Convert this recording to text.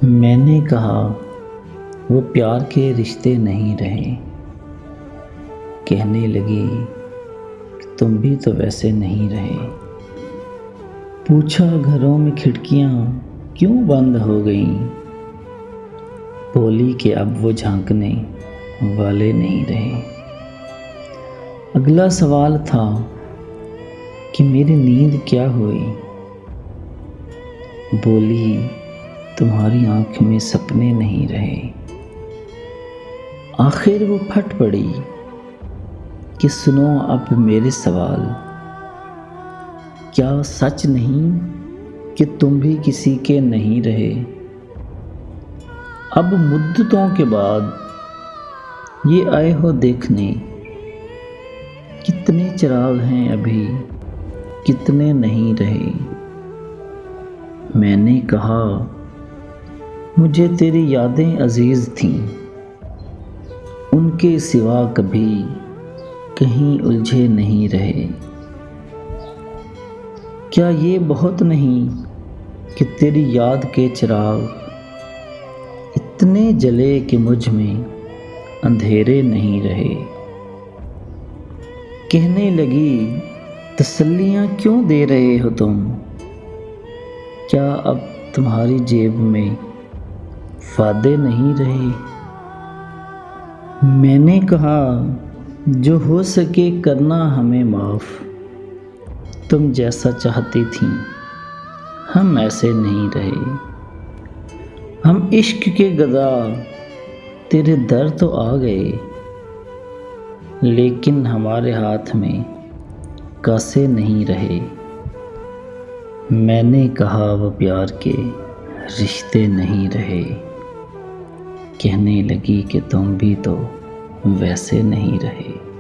मैंने कहा वो प्यार के रिश्ते नहीं रहे। कहने लगी कि तुम भी तो वैसे नहीं रहे। पूछा घरों में खिड़कियां क्यों बंद हो गईं। बोली कि अब वो झांकने वाले नहीं रहे। अगला सवाल था कि मेरी नींद क्या हुई। बोली तुम्हारी आँख में सपने नहीं रहे। आखिर वो फट पड़ी कि सुनो अब मेरे सवाल। क्या सच नहीं कि तुम भी किसी के नहीं रहे। अब मुद्दतों के बाद ये आए हो देखने, कितने चिराग हैं अभी कितने नहीं रहे। मैंने कहा मुझे तेरी यादें अजीज थीं, उनके सिवा कभी कहीं उलझे नहीं रहे। क्या ये बहुत नहीं कि तेरी याद के चिराग इतने जले कि मुझ में अंधेरे नहीं रहे। कहने लगी तसल्लियाँ क्यों दे रहे हो तुम। क्या अब तुम्हारी जेब में फादे नहीं रहे। मैंने कहा जो हो सके करना हमें माफ़। तुम जैसा चाहती थी हम ऐसे नहीं रहे। हम इश्क के गदा तेरे दर तो आ गए, लेकिन हमारे हाथ में कासे नहीं रहे। मैंने कहा वो प्यार के रिश्ते नहीं रहे। कहने लगी कि तुम भी तो वैसे नहीं रहे।